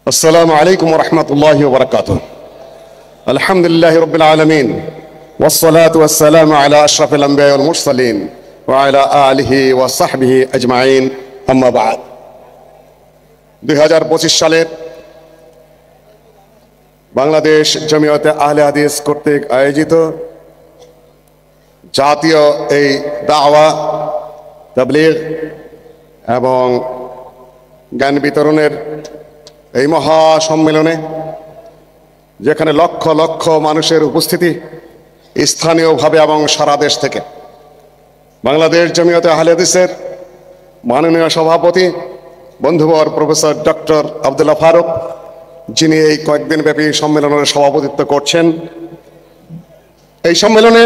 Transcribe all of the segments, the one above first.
السلام عليكم ورحمة الله وبركاته. الحمد لله رب العالمين والصلاة والسلام على أشرف الأنبياء والمرسلين وعلى آله وصحبه أجمعين أما بعد. 2025 সালের বাংলাদেশ জমিয়তে আহলে হাদিস কর্তৃক আয়োজিত জাতীয় এই দাওয়া তাবলীগ এবং জ্ঞান বিতরণের এই মহা সম্মেলনে যেখানে লক্ষ লক্ষ মানুষের উপস্থিতি স্থানীয়ভাবে এবং সারা দেশ থেকে, বাংলাদেশ জমিয়তে আহলে হাদিসের মাননীয় সভাপতি বন্ধুবর প্রফেসর ডক্টর আব্দুল্লাহ ফারুক, যিনি এই কয়েকদিন ব্যাপী সম্মেলনের সভাপতিত্ব করছেন। এই সম্মেলনে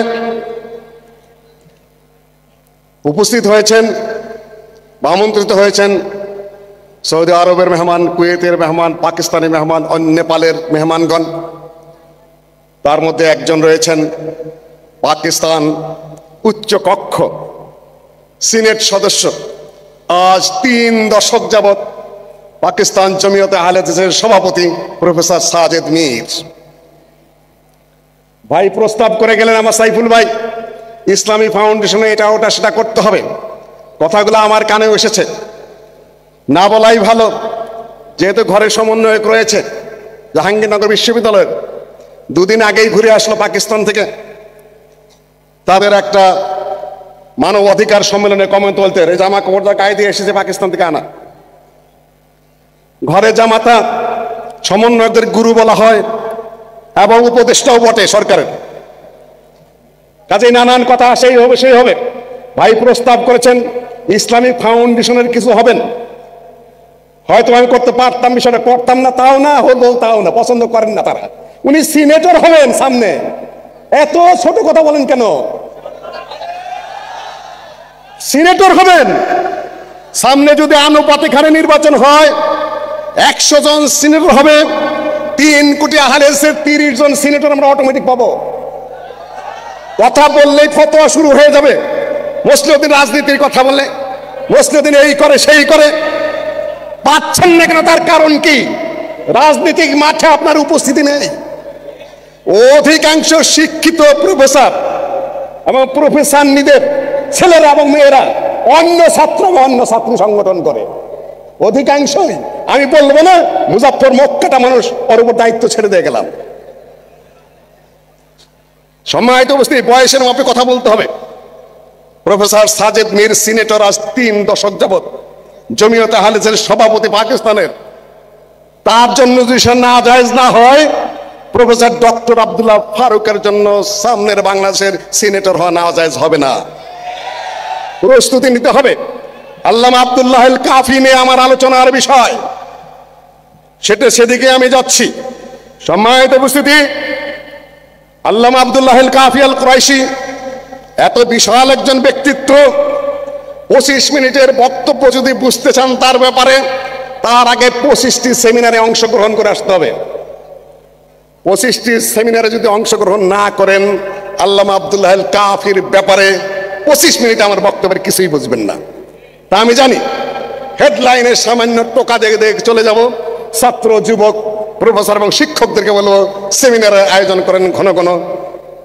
উপস্থিত হয়েছেন বা আমন্ত্রিত হয়েছেন সৌদি আরবের মেহমান, কুয়েতের মেহমান, পাকিস্তানি মেহমান, নেপালের মেহমানগণ। তার মধ্যে একজন রয়েছেন পাকিস্তান উচ্চ কক্ষ সিনেট সদস্য, আজ 3 দশক যাবৎ পাকিস্তান জমিয়তে আহলে হাদিসের সভাপতি প্রফেসর সাজেদ মীর ভাই প্রস্তাব করে গেলেন, আমার সাইফুল ভাই, ইসলামী ফাউন্ডেশনে এটা ওটা সেটা করতে হবে। কথাগুলো আমার কানেও এসেছে, না বলাই ভালো, যেহেতু ঘরের সমন্বয়ক রয়েছে জাহাঙ্গীরনগর বিশ্ববিদ্যালয়ের। 2 দিন আগেই ঘুরে আসলো পাকিস্তান থেকে, তাদের একটা মানব অধিকার সম্মেলনে কমেন্ট বলতে, জামা কাপড় গায়ে দিয়ে এসেছে পাকিস্তান থেকে আনা। ঘরে জামাতা সমন্বয়কদের গুরু বলা হয় এবং উপদেষ্টাও বটে সরকারের, কাজেই নানান কথা সেই হবে সেই হবে। ভাই প্রস্তাব করেছেন ইসলামিক ফাউন্ডেশনের কিছু হবেন, হয়তো আমি করতে পারতাম, বিষয়টা করতাম না, তাও না হলো, তাও না, পছন্দ করেন না তারা। উনি সিনেটর হবেন সামনে, এত ছোট কথা বলেন কেন? সিনেটর হবেন সামনে, যদি আনুপাতিক হারে নির্বাচন হয় 100 জন সিনেটর হবে, 3 কোটি আহলে হাদিসের 30 জন সিনেটর আমরা অটোমেটিক পাবো। কথা বললেই ফতোয়া শুরু হয়ে যাবে। মুসলিউদ্দিন রাজনীতির কথা বললে মুসলিউদ্দিন এই করে সেই করে, পাচ্ছেন না কেন? তার কারণ কি? রাজনৈতিক মাঠে আপনার উপস্থিতি নেই। অধিকাংশ শিক্ষিত প্রফেসর এবং প্রফেসর নিদের ছেলেরা এবং মেয়েরা অন্য ছাত্র এবং অন্য ছাত্রী সংগঠন করে, অধিকাংশই। আমি বলবো না মুজাফফর মক্কাটা মানুষ ওর উপর দায়িত্ব ছেড়ে দিয়ে গেলাম। সম্মানিত উপস্থিতি, বয়সের মাপে কথা বলতে হবে। প্রফেসর সাজেদ মীর সিনেটর, আজ 3 দশক যাবৎ জমিয়তে আহলে হাদিসের সভাপতি পাকিস্তানের। তার জন্য যদি না জায়েজ না হয়, প্রফেসর ডক্টর আব্দুল্লাহ ফারুকের জন্য সামনের বাংলাদেশের সিনেটর হওয়া না জায়েজ হবে না। প্রস্তুতি নিতে হবে। আল্লামা আব্দুল্লাহ আল কাফি নিয়ে আমার আলোচনার বিষয়, সেদিকে আমি যাচ্ছি। সম্মানিত উপস্থিতি, আল্লামা আব্দুল্লাহ আল কাফি আল কুরাইশি এত বিশাল একজন ব্যক্তিত্ব। 25 মিনিটের বক্তব্য যদি বুঝতে চান তার ব্যাপারে, তার আগে 25টি সেমিনারে অংশগ্রহণ করে আসতে হবে। 25টি সেমিনারে যদি অংশগ্রহণ না করেন, আল্লামা আব্দুল্লাহ আল কাফির ব্যাপারে 25 মিনিট আমার বক্তব্যের কিছুই বুঝবেন না। তা আমি জানি, হেডলাইনের সামান্য টোকা দেখে দেখে চলে যাব। ছাত্র, যুবক, প্রফেসর এবং শিক্ষকদেরকে বলবো সেমিনারের আয়োজন করেন ঘন ঘন।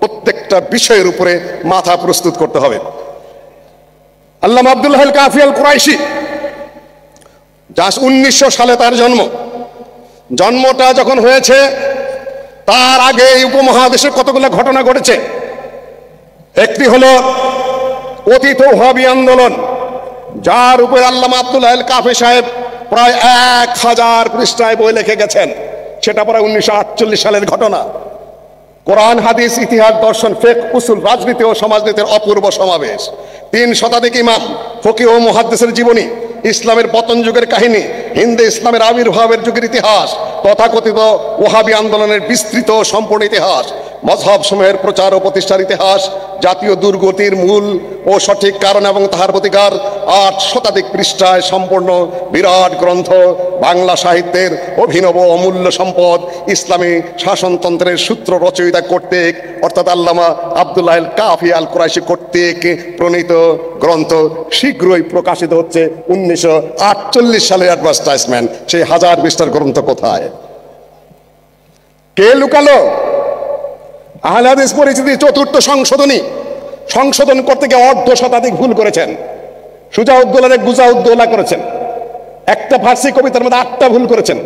প্রত্যেকটা বিষয়ের উপরে মাথা প্রস্তুত করতে হবে। আল্লামা আব্দুল্লাহ আল কাফি আল কুরাইশি, যা 1900 সালে তার জন্মটা যখন হয়েছে, তার আগে এই উপমহাদেশে কতগুলো ঘটনা ঘটেছে। একটি হলো অতীত ওহাবী আন্দোলন, যার উপরে আল্লামা আব্দুল্লাহ আল কাফি সাহেব প্রায় 1000 পৃষ্ঠায় বই লিখে গেছেন। সেটা প্রায় 1948 সালের ঘটনা। কোরআন, হাদিস, ইতিহাস, দর্শন, ফিকহ, উসুল, রাজনীতি ও সমাজনীতির অপূর্ব সমাবেশ। 3 শতাধিক ইমাম, ফকিহ ও মুহাদ্দিসের জীবনী, ইসলামের পতন যুগের কাহিনী, হিন্দু ইসলামের আবির্ভাবের যুগের ইতিহাস, তথাকথিত ওহাবী আন্দোলনের বিস্তৃত ও সম্পূর্ণ ইতিহাস, মযহব সমূহের প্রচার ও প্রতিষ্ঠার ইতিহাস, জাতীয় দুর্গতির মূল ও সঠিক কারণ এবং তাহার প্রতিকার 8 শতাধিক পৃষ্ঠায় সম্পূর্ণ বিরাট গ্রন্থ, বাংলা সাহিত্যের অভিনব অমূল্য সম্পদ, ইসলামী শাসনতন্ত্রের সূত্র রচয়িতা কর্তৃক অর্থাৎ আল্লামা আব্দুল্লাহ আল কাফি আল কুরাইশি কর্তৃক প্রণীত গ্রন্থ শীঘ্রই প্রকাশিত হচ্ছে। 1948 সালের অ্যাডভার্টাইজমেন্ট। সেই 1000 পৃষ্ঠার গ্রন্থ কোথায়? কে লুকালো? আহলে হাদিস পরিচিতি 4র্থ সংশোধন করতে গিয়ে 1/2 শতাধিক ভুল করেছেন। সুজাউদ্দৌলারে গুজাউদ্দৌলা করেছেন। একটা ফার্সি কবিতার মধ্যে 8টা ভুল করেছেন।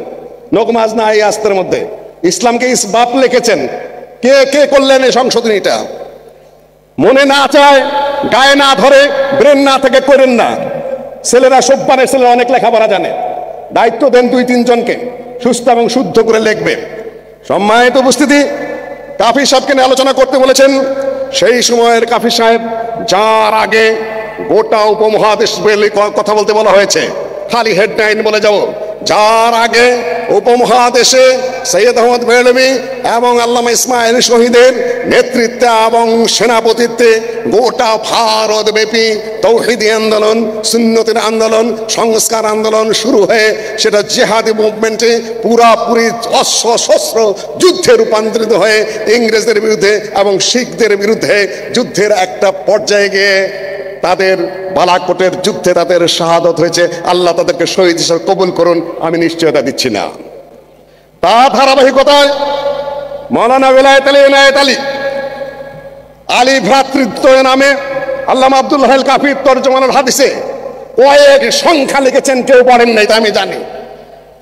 নগমাজ না এই আস্তের মধ্যে ইসলামকে ইসবাত লিখেছেন। কে কে করলেন এই সংশোধনীটা? মনে না চায়, গায়ে না ধরে, ব্রেন না থেকে করেন না। ছেলেরা সব্বানের ছেলেরা অনেক লেখাপড়া জানে, দায়িত্ব দেন 2-3 জনকে সুস্থ এবং শুদ্ধ করে লিখবে। সম্মানিত উপস্থিতি, কাফি সাহেবকে নিয়ে আলোচনা করতে বলেছেন। সেই সময়ের কাফি সাহেব, যার আগে গোটা উপমহাদেশ বলে কথা বলতে বলা হয়েছে, খালি হেডলাইন বলে যাব, যার আগে উপমহাদেশে সৈয়দ আহমদ বেরলভী এবং আল্লামা ইসমাইল শহীদের নেতৃত্বে এবং সেনাপতিত্বে গোটা ভারতব্যাপী তৌহিদি আন্দোলন, সুন্নতের আন্দোলন, সংস্কার আন্দোলন শুরু হয়ে সেটা জিহাদি মুভমেন্টে পুরাপুরি অস্ত্র যুদ্ধে রূপান্তরিত হয়ে ইংরেজদের বিরুদ্ধে এবং শিখদের বিরুদ্ধে যুদ্ধের একটা পর্যায়ে গিয়ে তাদের বালাকোটের যুদ্ধে তাদের শাহাদত হয়েছে। আল্লাহ তাদেরকে শহীদ হিসেবে কবুল করুন, আমি নিশ্চয়তা দিচ্ছি না। তার ধারাবাহিকতায় মৌলানা বেলায়েত আলী ইনায়েত আলী ভ্রাতৃত্ব নামে আল্লামা আব্দুল্লাহ আল কাফির তরজমানুল হাদিসে কয়েক সংখ্যা লিখেছেন, কেউ পড়েন নাই তা আমি জানি।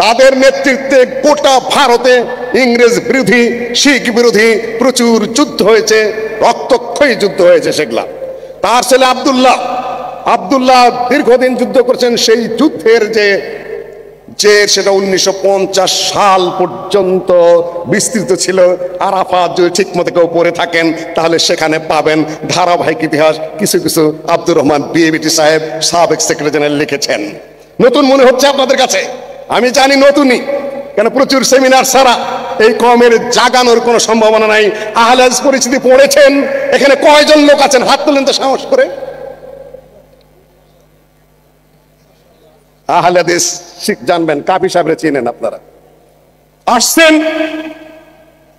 তাদের নেতৃত্বে গোটা ভারতে ইংরেজ বিরোধী, শিখ বিরোধী প্রচুর যুদ্ধ হয়েছে, রক্তক্ষয়ী যুদ্ধ হয়েছে সেগুলা। তার ছেলে আব্দুল্লাহ দীর্ঘদিন যুদ্ধ করেছেন। সেই যুদ্ধের যে সেটা 1950 সাল পর্যন্ত বিস্তৃত ছিল। আরাফাত যদি ঠিক মতো কেউ পড়ে থাকেন তাহলে সেখানে পাবেন ধারাবাহিক ইতিহাস। কিছু কিছু আব্দুর রহমান বিএবিটি সাহেব, সাবেক সেক্রেটারি জেনারেল লিখেছেন। নতুন মনে হচ্ছে আপনাদের কাছে, আমি জানি নতুনই, কেন প্রচুর সেমিনার ছাড়া এই কমের জাগানোর কোনো সম্ভাবনা নাই। আহলে হাদিস পরিচিতি পড়েছেন? এখানে কয়জন লোক আছেন? হাত তুলেন তো সাহস করে। আহলে হাদিস জানবেন, কাফি সাহেবরে চিনেন আপনারা। আসছেন,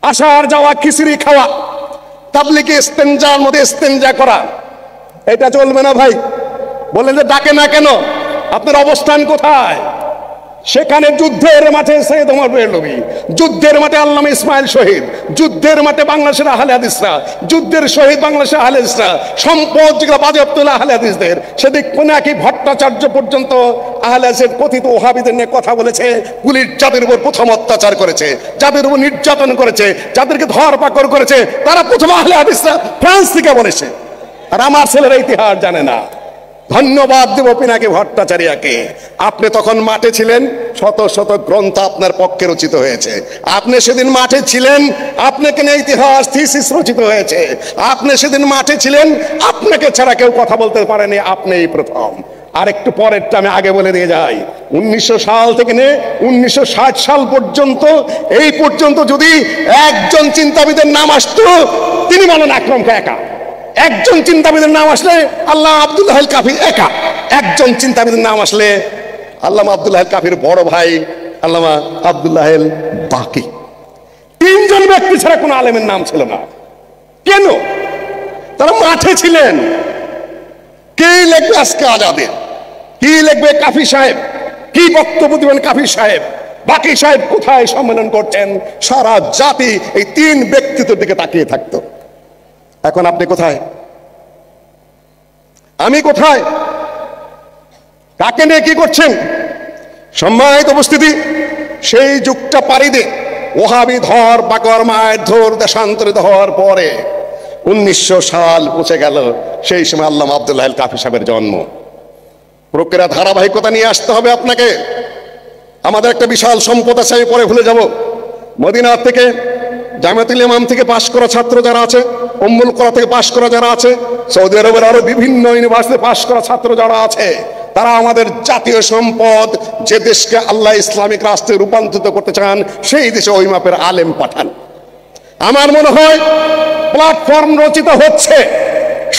আসার যাওয়া, খিচুড়ি খাওয়া, তাবলিগে ইস্তেনজার মধ্যে ইস্তেনজা করা, এটা চলবে না ভাই। বললেন যে ডাকে না কেন? আপনার অবস্থান কোথায়? সেখানে যুদ্ধের মাঠে সৈয়দ ওমর বেরলভী, যুদ্ধের মাঠে আল্লামা ইসমাইল শহীদ, যুদ্ধের মাঠে বাংলাদেশের আহলে হাদিসরা, যুদ্ধের শহীদ বাংলাদেশের আহলে হাদিসরা, সম্পদ যেগুলো বাজেয়াপ্ত হলো আহলে হাদিসদের। সেদিক পিনাকি ভট্টাচার্য পর্যন্ত আহলে হাদিসের কথিত ওহাবিদের নিয়ে কথা বলেছে। পুলিশ যাদের উপর প্রথম অত্যাচার করেছে, যাদের উপর নির্যাতন করেছে, যাদেরকে ধরপাকড় করেছে, তারা প্রথম আহলে হাদিসরা ফ্রান্স থেকে বলেছে। আর আমার ছেলেরা ইতিহাস জানে না। ধন্যবাদ দেব পিনাকি ভট্টাচার্যকে। আপনি তখন মাঠে ছিলেন, শত শত গ্রন্থ আপনার পক্ষে রচিত হয়েছে। আপনি সেদিন মাঠে ছিলেন, আপনাকে নিয়ে ইতিহাস থিসিস রচিত হয়েছে। আপনি সেদিন মাঠে ছিলেন, আপনাকে ছাড়া কেউ কথা বলতে পারেনি, আপনিই প্রথম। আর একটু পরেরটা আমি আগে বলে দিয়ে যাই। 1900 সাল থেকে নিয়ে 1960 সাল পর্যন্ত, এই পর্যন্ত যদি একজন চিন্তাবিদের নাম আসতো, তিনি মাওলানা আকরাম একা। একজন চিন্তাবিদের নাম আসলে আল্লামা আব্দুল্লাহ আল কাফি একা। একজন চিন্তাবিদের নাম আসলে আল্লামা আব্দুল্লাহ আল কাফির বড় ভাই আল্লামা আব্দুল্লাহ আল বাকি। 3 জন ব্যক্তি ছাড়া কোনো আলেমের নাম ছিল না। কেন? তারা মাঠে ছিলেন। কে লিখবে আজকে আজাদের? কি লিখবে কাফি সাহেব? কি বক্তব্য দিবেন কাফি সাহেব? বাকি সাহেব কোথায় সম্মেলন করছেন? সারা জাতি এই 3 ব্যক্তিত্বের দিকে তাকিয়ে থাকতো। এখন আপনি কোথায়? আমি কোথায়? কাকে নিয়ে কি করছেন? সম্মানিত উপস্থিতি, সেই যুগটা পাড়ি দিয়ে ওহাবি ধর পাকর মায়ের ধর দেশান্তরিত হওয়ার পরে 1900 সাল পৌঁছে গেল। সেই সময় আল্লামা আব্দুল্লাহ আল কাফি সাহেবের জন্ম। প্রক্রিয়া ধারাবাহিকতা নিয়ে আসতে হবে আপনাকে। আমাদের একটা বিশাল সম্পদ আছে, আমি পরে ভুলে যাব। মদিনা থেকে, জামিয়াতুল ইমাম থেকে পাশ করা ছাত্র যারা আছে, উম্মুল কোরা থেকে পাশ করা যারা আছে, সৌদি আরবের আরো বিভিন্ন ইউনিভার্সিটি পাশ করা ছাত্র যারা আছে, তারা আমাদের জাতীয় সম্পদ। যে দেশকে আল্লাহ ইসলামিক রাষ্ট্রে রূপান্তরিত করতে চান, সেই দেশে ওই মাপের আলেম পাঠান। আমার মনে হয় প্ল্যাটফর্ম রচিত হচ্ছে।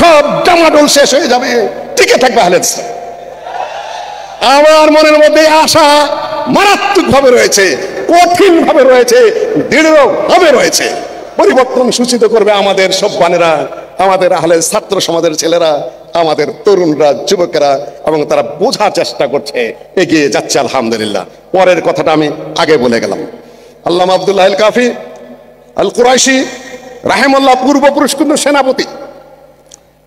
সব ডামাডোল শেষ হয়ে যাবে, টিকে থাকবে আহলে হাদিস। আমার মনের মধ্যে আশা মারাত্মক ভাবে রয়েছে, কঠিন ভাবে রয়েছে, দৃঢ় ভাবে রয়েছে। পরিবর্তন সূচিত করবে আমাদের সব্বানেরা, আমাদের আহলে ছাত্র সমাজের ছেলেরা, আমাদের তরুণরা, যুবকেরা, এবং তারা বোঝার চেষ্টা করছে, এগিয়ে যাচ্ছে আলহামদুলিল্লাহ। পরের কথাটা আমি আগে বলে গেলাম। আল্লামা আব্দুল্লাহ আল কাফি আল কুরাইশি রাহিমাহুল্লাহ পূর্বপুরুষ কিন্তু সেনাপতি,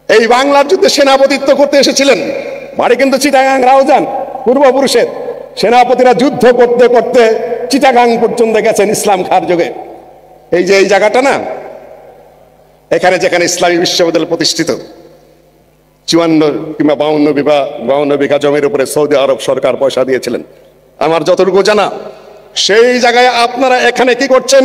এই বাংলার যুদ্ধে সেনাপতিত্ব করতে এসেছিলেন। বাড়ি কিন্তু চিটাগাং রাউজান, পূর্বপুরুষের সেনাপতিরা যুদ্ধ করতে করতে চিটাগাং পর্যন্ত গেছেন ইসলাম খার যুগে। এই যে এই জায়গাটা না, এখানে যেখানে ইসলামী বিশ্ববিদ্যালয় প্রতিষ্ঠিত, 54 কিংবা 52 বিঘা জমির উপরে সৌদি আরব সরকার পয়সা দিয়েছিলেন আমার যতটুকু জানা। সেই জায়গায় আপনারা এখানে কি করছেন,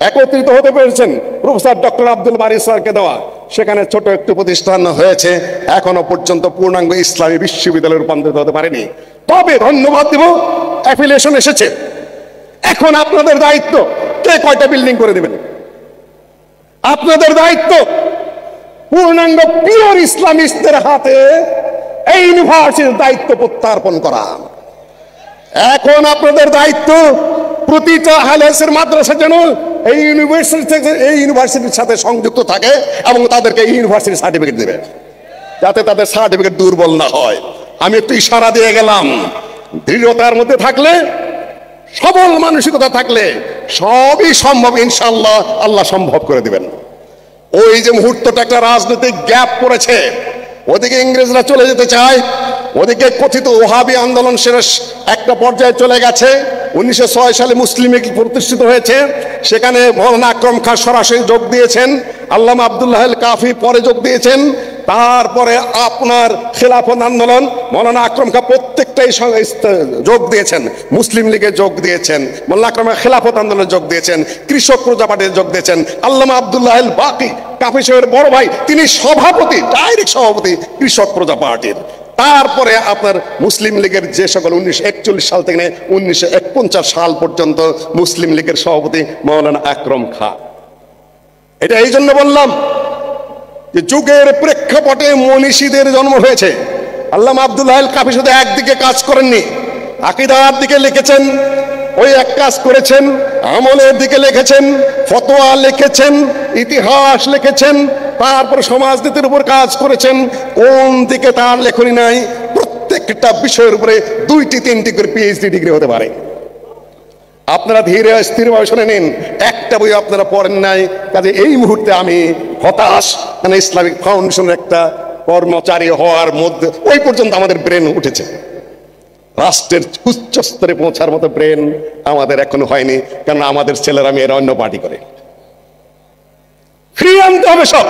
একত্রিত হতে পেরেছেন প্রফেসর ডক্টর আব্দুল বারী স্যারকে দেওয়া। সেখানে ছোট একটু প্রতিষ্ঠান হয়েছে, এখনো পর্যন্ত পূর্ণাঙ্গ ইসলামী বিশ্ববিদ্যালয়ে রূপান্তরিত হতে পারেনি। তবে ধন্যবাদ দেব, অ্যাফিলিয়েশন এসেছে। এখন আপনাদের দায়িত্ব, কে কয়টা বিল্ডিং করে দেবেন, আপনাদের দায়িত্ব পূর্ণাঙ্গ পিওর ইসলামিস্টদের হাতে এই ইউনিভার্সিটির দায়িত্ব প্রত্যার্পণ করা। এখন আপনাদের দায়িত্ব প্রতিটা আহলে হাদিসের মাদ্রাসা যেন এই ইউনিভার্সিটির সাথে সংযুক্ত থাকে এবং তাদেরকে ইউনিভার্সিটি সার্টিফিকেট দেবে, যাতে তাদের সার্টিফিকেট দুর্বল না হয়। আমি একটু ইশারা দিয়ে গেলাম, দৃঢ়তার মধ্যে থাকলে, সবল মানসিকতা থাকলে সবই সম্ভব ইনশাআল্লাহ, আল্লাহ সম্ভব করে দিবেন। ওই যে মুহূর্তটা একটা রাজনৈতিক গ্যাপ পড়েছে, ওদিকে ইংরেজরা চলে যেতে চায়, ওদিকে কথিত ওহাবি আন্দোলন শেষ একটা পর্যায়ে চলে গেছে। 1906 সালে মুসলিম লীগ প্রতিষ্ঠিত হয়েছে, সেখানে মৌলানা আকরম খান সরাসরি যোগ দিয়েছেন, আল্লামা আব্দুল্লাহ আল কাফি পরে যোগ দিয়েছেন। তারপরে আপনার খেলাফত আন্দোলন, মৌলানা আকরম খান প্রত্যেকটাই যোগ দিয়েছেন, মুসলিম লীগে যোগ দিয়েছেন, মৌলানা আকরম খান খেলাফত আন্দোলনে যোগ দিয়েছেন, কৃষক প্রজা পার্টিতে যোগ দিয়েছেন। আল্লামা আব্দুল্লাহ আল বাকি কাফি সাহেবের বড় ভাই, তিনি সভাপতি, ডাইরেক্ট সভাপতি কৃষক প্রজা পার্টির। তারপরে আপনার মুসলিম লীগের যে সকল 1941 সাল থেকে 1949 সাল পর্যন্ত মুসলিম লীগের সভাপতি মৌলানা আকরম খান। এটা এই জন্য বললাম যে যুগের প্রেক্ষাপটে মনীষীদের জন্ম হয়েছে। আল্লামা আব্দুল্লাহ আল কাফি শুধু একদিকে কাজ করেননি, আকীদার দিকে লিখেছেন, ওই এক কাজ করেছেন, আমলের দিকে লিখেছেন, ফতোয়া লিখেছেন, ইতিহাস লিখেছেন, তারপর সমাজনীতির উপর কাজ করেছেন। কোন দিকে তার লেখনী নাই? প্রত্যেকটা বিষয়ের উপরে 2টি 3টি করে পিএইচডি ডিগ্রি হতে পারে। আপনারা ধীরে স্থিরভাবে শুনে নিন, একটা বই আপনারা পড়েন নাই, কাজে এই মুহূর্তে আমি হতাশ। মানে ইসলামিক ফাউন্ডেশনের একটা কর্মচারী হওয়ার মধ্যে ওই পর্যন্ত আমাদের ব্রেন উঠেছে, রাষ্ট্রের উচ্চ স্তরে পৌঁছার মতো ব্রেন আমাদের এখনো হয়নি, কারণ আমাদের ছেলেরা মেয়েরা অন্য পার্টি করে। ফ্রি আনতে হবে সব।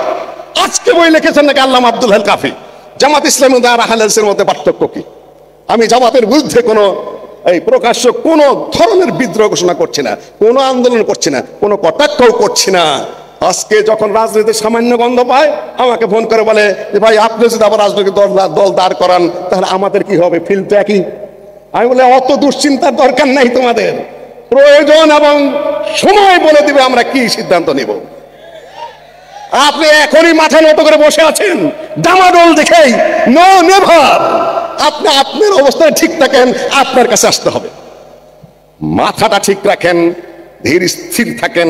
আজকে বই লিখেছেন নাকি আল্লামা আব্দুল্লাহ আল কাফি, জামাত ইসলামী আর আহলে হাদিসের মধ্যে পার্থক্য কি? আমি জামাতের বিরুদ্ধে কোনো এই প্রকাশ্য কোন ধরনের বিদ্রোহ ঘোষণা করছি না, কোনো আন্দোলন করছি না, কোনো কটাক্ষও করছি না। আজকে যখন রাজনীতির সামান্য গন্ধ পায় আমাকে ফোন করে বলে যে ভাই আপনি যদি আবার রাজনৈতিক দল দাঁড় করান তাহলে আমাদের কি হবে, ফিল তো একই। আমি বলে অত দুশ্চিন্তার দরকার নাই, তোমাদের প্রয়োজন এবং সময় বলে দিবে আমরা কি সিদ্ধান্ত নিব। আপনি এখনই মাথা নত করে বসে আছেন ডামাডোল দেখেই, নো নেভার। আপনি আপনার অবস্থায় ঠিক থাকেন, আপনার কাছে আসতে হবে। মাথাটা ঠিক রাখেন, ধীর স্থির থাকেন,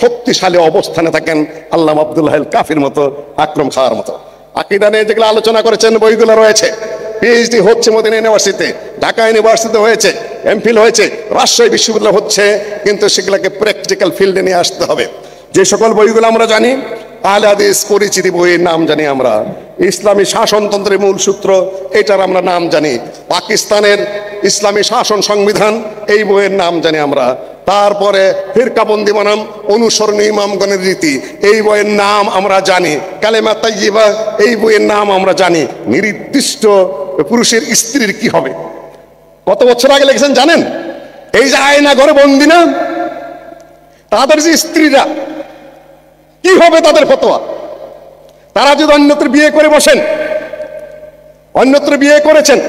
শক্তিশালী অবস্থানে থাকেন, আল্লামা আব্দুল্লাহ আল কাফির মতো, আকরম খাওয়ার মতো। আকীদা নিয়ে যেগুলো আলোচনা করেছেন বইগুলো রয়েছে, পিএইচডি হচ্ছে মদিনা ইউনিভার্সিটিতে, ঢাকা ইউনিভার্সিটিতে হয়েছে, এমফিল হয়েছে, রাজশাহী বিশ্ববিদ্যালয় হচ্ছে, কিন্তু সেগুলোকে প্র্যাকটিক্যাল ফিল্ডে নিয়ে আসতে হবে। যে সকল বইগুলো আমরা জানি, আহলে হাদিস পরিচিতি বইয়ের নাম জানি আমরা, ইসলামী শাসনতন্ত্রের মূল সূত্র এটার আমরা নাম জানি, পাকিস্তানের ইসলামী শাসন সংবিধান এই বইয়ের নাম জানি আমরা, তারপরে ফিরকাবন্দি বনাম অনুসরণীয় ইমামগণের রীতি এই বইয়ের নাম আমরা জানি, কালেমা তাইয়্যিবা এই বইয়ের নাম আমরা জানি। নির্দিষ্ট পুরুষের স্ত্রীর কি হবে কত বছর আগে লিখেছেন জানেন? এই যে আয়না ঘরে বন্দি না, তাদের যে স্ত্রীরা কি হবে তাদের ফতোয়া। তারা যদি অন্যত্র বিয়ে করে বসেন, অন্যত্র বিয়ে করেছেন,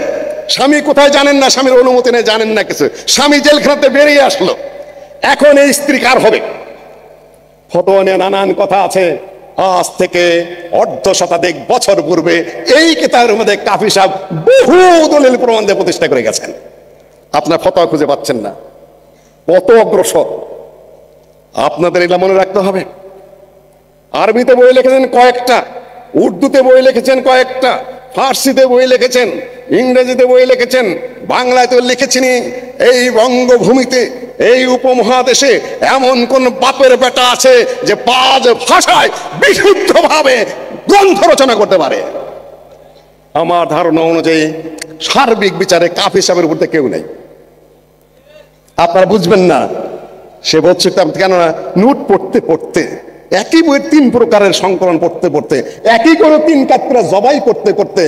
স্বামী কোথায় জানেন না, স্বামীর অনুমতি নেই, জানেন না কিছু, স্বামী জেলখানাতে বেরিয়ে আসলো, এখন এই স্ত্রী কার হবে? ফতোয়া নিয়ে নানান কথা আছে। আজ থেকে অর্ধ শতাধিক বছর পূর্বে এই কিতাবের মধ্যে কাফি সাহেব বহু দলিল প্রমাণ দিয়ে প্রতিষ্ঠা করে গেছেন। আপনার ফতোয়া খুঁজে পাচ্ছেন না, কত অগ্রসর। আপনাদের এটা মনে রাখতে হবে। আরবিতে বই লিখেছেন কয়েকটা, উর্দুতে বই লিখেছেন কয়েকটা, ফার্সিতে বই লিখেছেন, ইংরেজিতে বই লিখেছেন, বাংলাতে লিখেছেন। এই বঙ্গভূমিতে, এই উপমহাদেশে এমন কোন বাপের বেটা আছে যে 5 ভাষায় বিশুদ্ধভাবে গ্রন্থ রচনা করতে পারে? আমার ধারণা অনুযায়ী সার্বিক বিচারে কাফি সাহেবের উপর কেউ নেই। আপনারা বুঝবেন না, সে বলছে কেননা নোট পড়তে পড়তে, একই বইয়ের 3 প্রকারের সংকলন পড়তে পড়তে, একই করে 3 কাতরা জবাই করতে করতে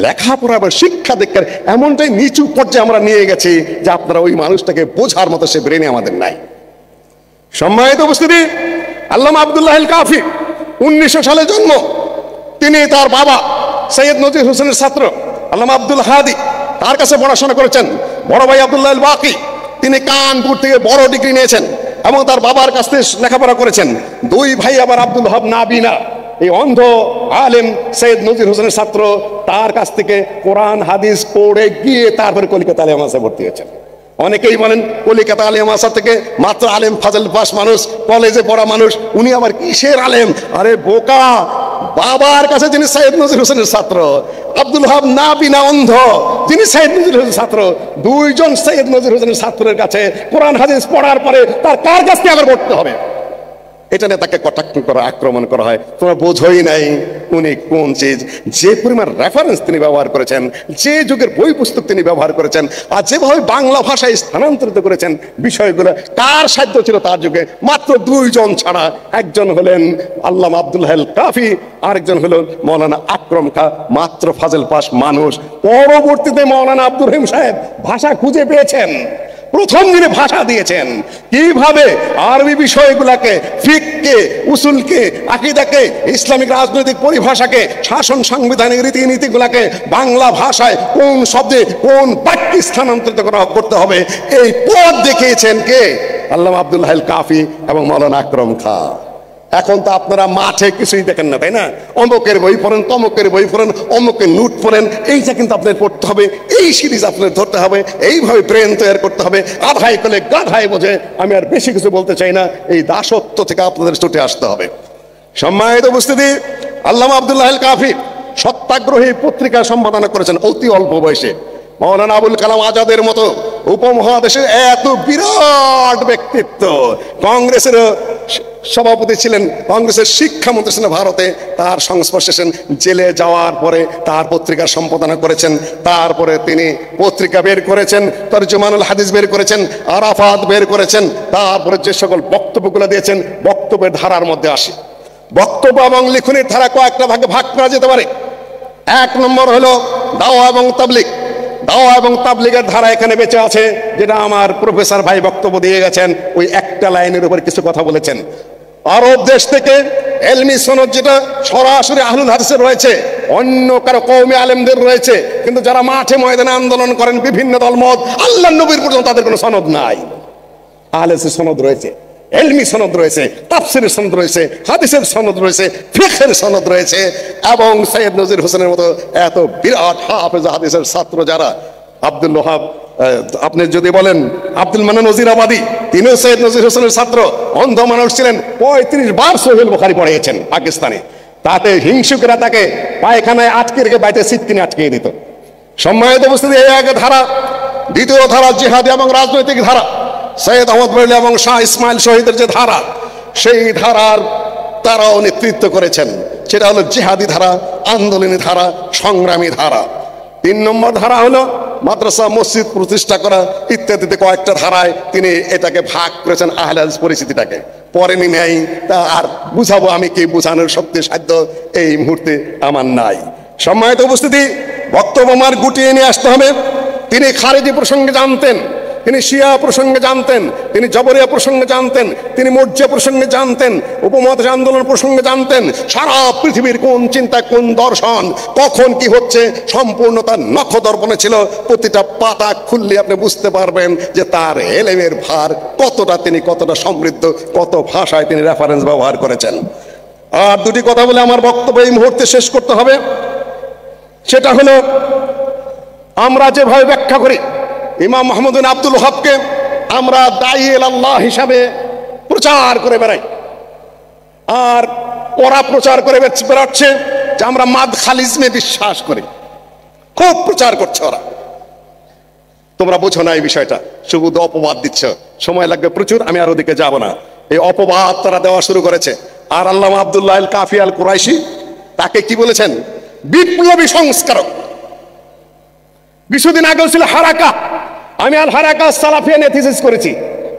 লেখাপড়া বা শিক্ষা দীক্ষার এমনটাই নিচু পর্যায়ে আমরা নিয়ে গেছি যে আপনারা ওই মানুষটাকে বোঝার মতো সে ব্রেনে আমাদের নাই। সম্মানিত উপস্থিতি, আল্লামা আব্দুল্লাহ আল কাফি 1900 সালে জন্ম। তিনি তার বাবা সৈয়দ নজির হোসেনের ছাত্র আল্লামা আব্দুল হাদি, তার কাছে পড়াশোনা করেছেন। বড় ভাই আব্দুল্লাহ আল বাকি, তিনি কানপুর থেকে বড় ডিগ্রি নিয়েছেন এবং তার বাবার কাছ থেকে লেখাপড়া করেছেন। 2 ভাই আবার আব্দুল ওয়াহাব নাবিনা, এই অন্ধ আলেম সৈয়দ নজির হোসেনের ছাত্র, তার কাছ থেকে কোরআন হাদিস পড়ে গিয়ে তারপরে কলিকাতা আলিয়া মাদ্রাসায় ভর্তি হয়েছেন। অনেকেই বলেন কলিকাতা আলিয়া মাদ্রাসা থেকে মাত্র আলেম ফাজল পাস মানুষ, কলেজে পড়া মানুষ, উনি আবার কিসের আলেম? আরে বোকা, বাবার কাছে যিনি সৈয়দ নজির হোসেনের ছাত্র, আব্দুল ওয়াহাব নাবিনা অন্ধ, যিনি সৈয়দ নজির হোসেনের ছাত্র, 2 জন সৈয়দ নজির হোসেনের ছাত্রের কাছে কোরআন হাদিস পড়ার পরে তার কার কাছ থেকে আবার পড়তে হবে? এটা নিয়ে তাকে কটাক্ষ করা, আক্রমণ করা হয়। তোমরা বোঝোই নাই উনি কোন চিজ। যে পরিমাণ রেফারেন্স তিনি ব্যবহার করেছেন, যে যুগের বই পুস্তক তিনি ব্যবহার করেছেন, আর যেভাবে বাংলা ভাষায় স্থানান্তরিত করেছেন বিষয়গুলো, কার সাধ্য ছিল তার যুগে? মাত্র 2 জন ছাড়া, একজন হলেন আল্লামা আব্দুল্লাহ আল কাফি, আরেকজন হলেন মৌলানা আকরম খা, মাত্র ফাজল পাস মানুষ। পরবর্তীতে মৌলানা আব্দুর রহিম সাহেব ভাষা খুঁজে পেয়েছেন, প্রথম দিনে ভাষা দিয়েছেন। কিভাবে আরবি বিষয়গুলাকে, ফিককে, উসুলকে, আকীদাকে, ইসলামিক রাজনৈতিক পরিভাষাকে, শাসন সাংবিধানিক রীতিনীতিগুলাকে বাংলা ভাষায় কোন শব্দে কোন বাক্যে স্থানান্তরিত করতে হবে, এই পথ দেখিয়েছেন কে? আল্লামা আব্দুল্লাহ আল কাফি এবং মৌলানা আকরম খা। এখন তো আপনারা মাঠে কিছুই দেখেন না, তাই না? অমুকের বই পড়েন, তমুকের বই পড়েন, অমুকের নোট পড়েন। এইটা কিন্তু আপনার পড়তে হবে, এই সিরিজ আপনার ধরতে হবে, এইভাবে ব্রেন তৈরি করতে হবে। আধাই করলে গাধাই বোঝে। আমি আর বেশি কিছু বলতে চাই না, এই দাসত্ব থেকে আপনাদের ছুটে আসতে হবে। সম্মানিত উপস্থিতি, আল্লামা আব্দুল্লাহ আল কাফি সত্যাগ্রহী পত্রিকা সম্পাদনা করেছেন অতি অল্প বয়সে। মৌলানা আবুল কালাম আজাদের মতো উপমহাদেশের এত বিরাট ব্যক্তিত্ব, কংগ্রেসের সভাপতি ছিলেন, কংগ্রেসের শিক্ষামন্ত্রী ছিলেন ভারতে, তার সংস্পর্শে জেলে যাওয়ার পরে তার পত্রিকার সম্পাদনা করেছেন। তারপরে তিনি পত্রিকা বের করেছেন, তরজমানুল হাদিস বের করেছেন, আরাফাত বের করেছেন। তারপরে যে সকল বক্তব্যগুলো দিয়েছেন, বক্তব্যের ধারার মধ্যে আসে। বক্তব্য এবং লিখনের ধারা কয়েকটা ভাগে ভাগ করা যেতে পারে। 1 নম্বর হলো দাওয়া এবং তাবলীগ। দাওয়া এবং তাবলীগের ধারা এখানে বেঁচে আছে, যেটা আমার প্রফেসর ভাই বক্তব্য দিয়ে গেছেন। ওই একটা লাইনের উপর কিছু কথা বলেছেন। আরব দেশ থেকে এলমি সনদ যেটা সরাসরি আহলুল হাদিসের রয়েছে, অন্য কারো কওমি আলেমদের রয়েছে, কিন্তু যারা মাঠে ময়দানে আন্দোলন করেন বিভিন্ন দলমত, আল্লাহর নবীর পর্যন্ত তাদের কোনো সনদ নাই। আহলে সনদ রয়েছে, এলমি সনদ রয়েছে, তাফসিরের সনদ রয়েছে, হাদিসের সনদ রয়েছে, ফিকহের সনদ রয়েছে। এবং সৈয়দ নজির হোসেনের মতো এত বিরাট হাফেজ হাদিসের ছাত্র যারা, আব্দুল ওয়াহাব, আপনি যদি বলেন আব্দুল মান্নান নজিরাবাদী, তিনিও সৈয়দ নজির হোসেনের ছাত্র, অন্ধ মানুষ ছিলেন, 35 বার সহিহ বুখারী পড়িয়েছেন পাকিস্তানে। তাতে হিংসুকেরা তাকে পায়খানায় আটকে রেখে বাইরে সিট কিনে আটকে দিত। সম্মানিত উপস্থিতি, এই এক ধারা। দ্বিতীয় ধারা জিহাদি এবং রাজনৈতিক ধারা। সৈয়দ আহমদ বরেলভী এবং শাহ ইসমাইল শহীদের যে ধারা, সেই ধারার তারাও নেতৃত্ব করেছেন। সেটা হলো জিহাদি ধারা, আন্দোলনী ধারা, সংগ্রামী ধারা। 3 নম্বর ধারা হলো মাদ্রাসা মসজিদ প্রতিষ্ঠা করা ইত্যাদিতে কয়েকটা ধারায় তিনি এটাকে ভাগ করেছেন আহলে হাদিস পরিস্থিতিটাকে। পরেনি নেই, তা আর বুঝাবো আমি কি, বোঝানোর শক্তি সাধ্য এই মুহূর্তে আমার নাই। সম্মানিত উপস্থিতি, বক্তব্য আমার গুটিয়ে নিয়ে আসতে হবে। তিনি খারেজি প্রসঙ্গে জানতেন, তিনি শিয়া প্রসঙ্গে জানতেন, তিনি জবরিয়া প্রসঙ্গে জানতেন, তিনি মর্জিয়া প্রসঙ্গে জানতেন, উপমহাদেশ আন্দোলন প্রসঙ্গে জানতেন। সারা পৃথিবীর কোন চিন্তা, কোন দর্শন, কখন কি হচ্ছে, সম্পূর্ণ তার নখদর্পণে ছিল। প্রতিটা পাতা খুললে আপনি বুঝতে পারবেন যে তার এলেমের ভার কতটা, তিনি কতটা সমৃদ্ধ, কত ভাষায় তিনি রেফারেন্স ব্যবহার করেছেন। আর দুটি কথা বলে আমার বক্তব্য এই মুহূর্তে শেষ করতে হবে। সেটা হলো, আমরা যেভাবে ব্যাখ্যা করি ইমাম মুহাম্মদ বিন আব্দুল ওয়াহাবকে, আমরা দাঈ আল্লাহ হিসাবে প্রচার করে বেড়াই, আর ওরা প্রচার করে বেড়াচ্ছে যে আমরা মাদখালিজমে বিশ্বাস করি। খুব প্রচার করছে ওরা। তোমরা বুঝো না এই বিষয়টা, শুধু অপবাদ দিচ্ছ। সময় লাগবে প্রচুর, আমি আর ওদিকে যাব না। এই অপবাদ তারা দেওয়া শুরু করেছে। আর আল্লামা আব্দুল্লাহ আল কাফি আল কুরাইশি তাকে কি বলেছেন? বিপ্লবী সংস্কারক। কিছুদিন আগে ছিল হারাকা। আমি আল হারাকা সালাফিয়া থিসিস করেছি,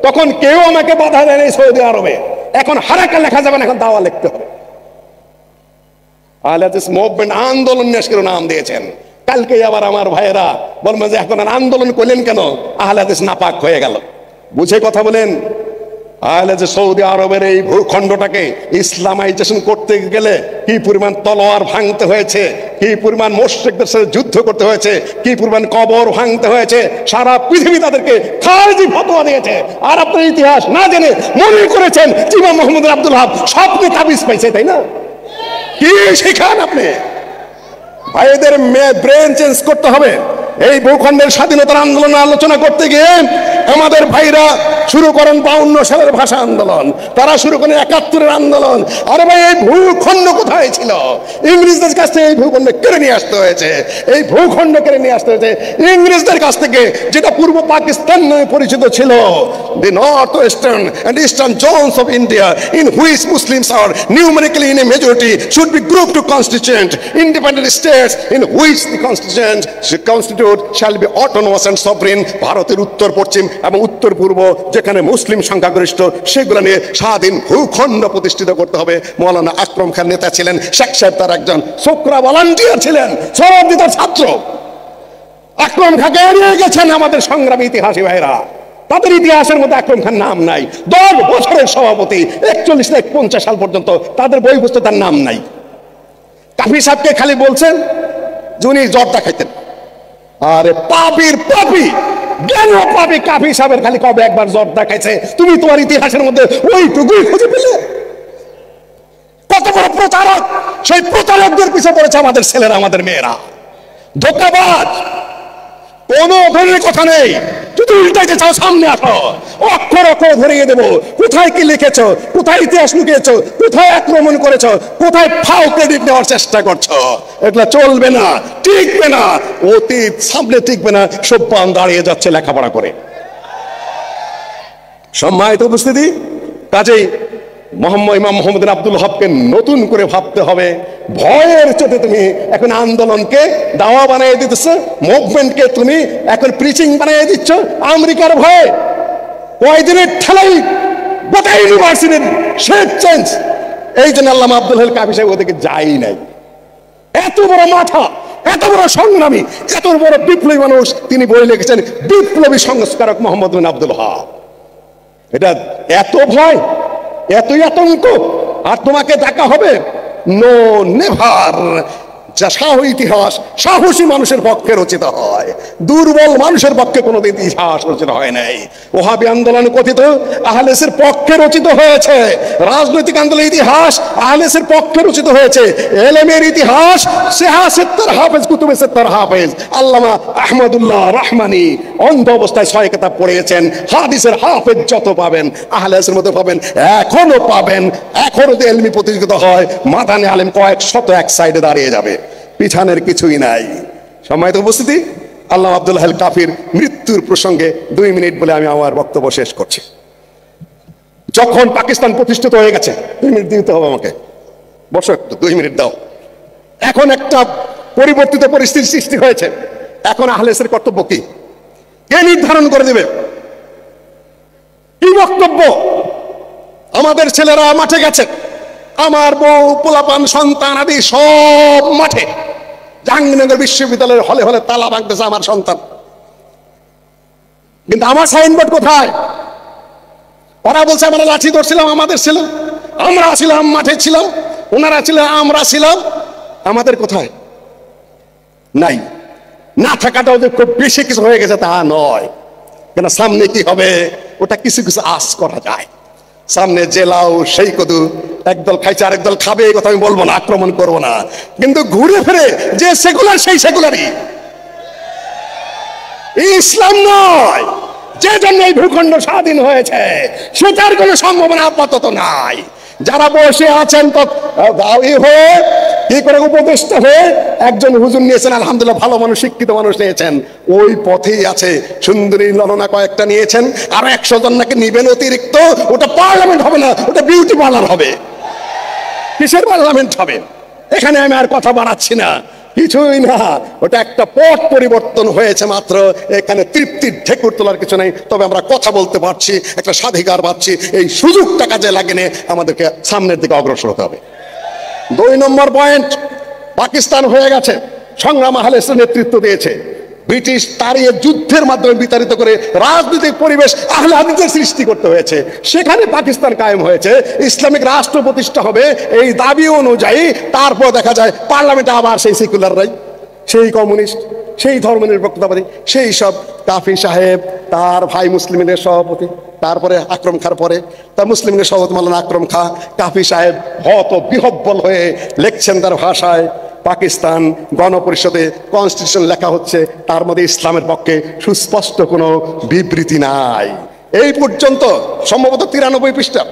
তখন কেউ আমাকে বাধা দেয়নি সৌদি আরবে। এখন হারাকা লেখা যাবে না, এখন দাওয়া লিখতে হবে। আহলে হাদিস মুভমেন্ট আন্দোলন নিয়ে নাম দিয়েছেন। কালকে আবার আমার ভাইয়েরা বলবে যে এখন আন্দোলন করলেন কেন, আহলে হাদিস নাপাক হয়ে গেল। বুঝে কথা বলেন। আহলে হাদিস সৌদি আরবের এই ভূখণ্ডটাকে ইসলামাইজেশন করতে গেলে কি পরিমাণ তলোয়ার ভাঙতে হয়েছে, কি পরিমাণ মুশরিকদের সাথে যুদ্ধ করতে হয়েছে, কি পরিমাণ কবর ভাঙতে হয়েছে। সারা পৃথিবী তাদেরকে খারিজি ফতোয়া দিয়েছে। আর আপনার ইতিহাস না জেনে মনে করেছেন ইমাম মুহাম্মদ বিন আব্দুল ওয়াহাব স্বপ্নে তাবিজ পাইছে, তাই না? কি শিখান আপনি? ভাইদের ব্রেন চেঞ্জ করতে হবে। এই ভূখণ্ডের স্বাধীনতার আন্দোলন আলোচনা করতে গিয়ে আমাদের ভাইরা শুরু করেন 52 সালের ভাষা আন্দোলন, তারা শুরু করেন 71-এর আন্দোলন। আরে ভাই, এই ভূখণ্ড কোথায় ছিল? ইংরেজদের কাছ থেকে এই ভূখণ্ড কেড়ে নিয়ে আসতে হয়েছে। এই ভূখণ্ড কেড়ে নিয়ে আসতে হয়েছে ইংরেজদের কাছ থেকে, যেটা পূর্ব পাকিস্তান নামে পরিচিত ছিল। The north western and eastern zones of India, in which Muslims are numerically in a majority, should be grouped to constituent independent states, in which the constitute shall be autonomous and sovereign. ভারতের উত্তর পশ্চিম এবং উত্তর পূর্ব যেখানে মুসলিম সংখ্যাগরিষ্ঠ, সেগুলো নিয়ে স্বাধীন ভূখণ্ড প্রতিষ্ঠিত করতে হবে। মৌলানা আকরম খান নেতা ছিলেন, শেখ সাহেব তার একজন ছোকরা ভলান্টিয়ার ছিলেন, সরবদিতার ছাত্র। আকরম খানকে এড়িয়ে গেছেন আমাদের সংগ্রামী ইতিহাসী ভাইরা। তাদের ইতিহাসের মধ্যে আকরম খান নাম নাই। 10 বছরের সভাপতি, 41 থেকে 50 সাল পর্যন্ত তাদের বই পুস্তকের নাম নাই। কাফি সাহেবকে খালি বলছেন যে উনি জর্দা খাইতেন। আরে পাপির পাপি, জ্ঞান পাপি কাফি সাহেবের খালি কবে একবার জর্দা খাইছে তুমি তোমার ইতিহাসের মধ্যে ওইটুকুই খুঁজে পেলে? কত বড় প্রচারক! সেই প্রচারকদের পিছনে পড়েছে আমাদের ছেলেরা, আমাদের মেয়েরা। ধোঁকাবাজ, কোন ধরনের কথা নেই। যদি উল্টাইতে চাও সামনে আসো, অক্ষর অক্ষর ধরিয়ে দেবো। কোথায় কি লিখেছো, কোথায় ইতিহাস লুকিয়েছো, কোথায় আক্রমণ করেছো, কোথায় ফাও ক্রেডিট নেওয়ার চেষ্টা করছো। এগুলা চলবে না, টিকবে না। অতীত সামনে টিকবে না, সভ্যান দাঁড়িয়ে যাচ্ছে লেখাপড়া করে। সম্মানিত উপস্থিতি, কাজেই ইমাম মুহাম্মদ বিন আব্দুল ওয়াহাবকে নতুন করে ভাবতে হবে। ভয়ের চোটে তুমি এখন আন্দোলনকে দাওয়া বানিয়ে দিতেছ, মুভমেন্টকে তুমি এখন প্রিচিং বানিয়ে দিচ্ছ আমেরিকার ভয়ে। কয়দিনের ঠেলাই গোটা ইউনিভার্সিটির শেপ চেঞ্জ। এই জন্য আল্লামা আব্দুল হাই কাফি সাহেব ওদেরকে যাই নাই। এত বড় মাথা, এত বড় সংগ্রামী, এত বড় বিপ্লবী মানুষ, তিনি বই লিখেছেন বিপ্লবী সংস্কারক মুহাম্মদ বিন আব্দুল ওয়াহাব। এটা এত ভয়, এতই আতঙ্ক, আর তোমাকে দেখা হবে? No, never. যা ইতিহাস সাহসী মানুষের পক্ষে রচিত হয়, দুর্বল মানুষের পক্ষে কোনোদিন ইতিহাস রচিত হয় নাই। ওহাবী আন্দোলন কথিত আহলেসের পক্ষে রচিত হয়েছে। রাজনৈতিক আন্দোলনের ইতিহাস আহলেসের পক্ষে রচিত হয়েছে। এলেমের ইতিহাস সিহাসেত্তর হাফেজ, কুতুবে সেত্তর হাফেজ আল্লামা আহমদুল্লাহ রহমানি অন্ধ অবস্থায় 6 কিতাব পড়িয়েছেন। হাদিসের হাফেজ যত পাবেন আহলেসের মধ্যে পাবেন, এখনো পাবেন। এখনো যদি এলমি প্রতিযোগিতা হয়, মাদানী আলেম কয়েক শত এক সাইডে দাঁড়িয়ে যাবে, পিছানের কিছুই নাই। সম্মানিত উপস্থিতি, আল্লামা আব্দুল হাই কাফির মৃত্যুর প্রসঙ্গে 2 মিনিট বলে আমি আমার বক্তব্য শেষ করছি। যখন পাকিস্তান প্রতিষ্ঠিত হয়ে গেছে, 2 মিনিট দিতে হবে আমাকে, বসো একটু, 2 মিনিট দাও। এখন একটা পরিবর্তিত পরিস্থিতি সৃষ্টি হয়েছে। এখন আহলেসের কর্তব্য কি? কে নির্ধারণ করে দেবে? কি বক্তব্য? আমাদের ছেলেরা মাঠে গেছে, আমার বউ, পোলাপান, সন্তান আদি সব মাঠে। জাহাঙ্গীরনগর বিশ্ববিদ্যালয়ের হলে হলে তালা ভাঙতেছে আমার সন্তান, কিন্তু আমার সাইনবোর্ড কোথায়? ওরা বলছে আমরা লাঠি ধরছিলাম, আমাদের ছিল, আমরা ছিলাম, মাঠে ছিলাম, ওনারা ছিল, আমরা ছিলাম, আমাদের কোথায়? নাই। না থাকাটাও যে খুব বেশি কিছু হয়ে গেছে তা নয়, কেন সামনে কি হবে ওটা কিছু কিছু আশ করা যায়। সামনে জেলাও সেই কদু, একদল খাইছে আর একদল খাবে, এই কথা আমি বলবো না, আক্রমণ করবো না, কিন্তু ঘুরে ফিরে যে সেকুলার সেই সেকুলারই, ইসলাম নয়। যে জন্য এই ভূখণ্ড স্বাধীন হয়েছে সেটার কোনো সম্ভাবনা আপাতত নাই। যারা বসে আছেন দাওয়ী হয়ে কি করে উপদেষ্টা হয়ে একজন হুজুর নিয়েছেন, আলহামদুলিল্লাহ ভালো মানুষ, শিক্ষিত মানুষ নিয়েছেন, ওই পথেই আছে। সুন্দরী ললনা কয়েকটা নিয়েছেন, আর 100 জন নাকি নিবেন অতিরিক্ত। ওটা পার্লামেন্ট হবে না, ওটা বিউটি পার্লার হবে। কিসের পার্লামেন্ট হবে? এখানে আমি আর কথা বাড়াচ্ছি না, কিছুই না, ওটা একটা পথ পরিবর্তন হয়েছে মাত্র। এখানে তৃপ্তির ঢেকুর তোলার কিছু নেই। তবে আমরা কথা বলতে পারছি, একটা স্বাধিকার পাচ্ছি। এই সুযোগটা কাজে লাগিয়ে আমাদেরকে সামনের দিকে অগ্রসর হতে হবে। 2 নম্বর পয়েন্ট, পাকিস্তান হয়ে গেছে, সংগ্রাম আহলে হাদিস নেতৃত্ব দিয়েছে। ব্রিটিশ তাড়িয়ে যুদ্ধের মাধ্যমে বিতাড়িত করে রাজনৈতিক পরিবেশ আহলে হাদিসের সৃষ্টি করতে হয়েছে। সেখানে পাকিস্তান কায়েম হয়েছে, ইসলামিক রাষ্ট্র প্রতিষ্ঠা হবে এই দাবি অনুযায়ী। তারপর দেখা যায় পার্লামেন্টে আবার সেই সেকুলাররাই, সেই কমিউনিস্ট, সেই ধর্মনিরপেক্ষতাবাদী, সেই সব কাফি সাহেব, তার ভাই মুসলিম লীগের সভাপতি, তারপরে আকরম খার পরে তার মুসলিম লীগের সভাপতি মাওলানা আকরম খা, কাফি সাহেব হত বিহব্বল হয়ে লিখছেন তার ভাষায়, পাকিস্তান গণপরিষদে কনস্টিটিউশন লেখা হচ্ছে, তার মধ্যে ইসলামের পক্ষে সুস্পষ্ট কোনো বিবৃতি নাই। এই পর্যন্ত সম্ভবত 93 পৃষ্ঠা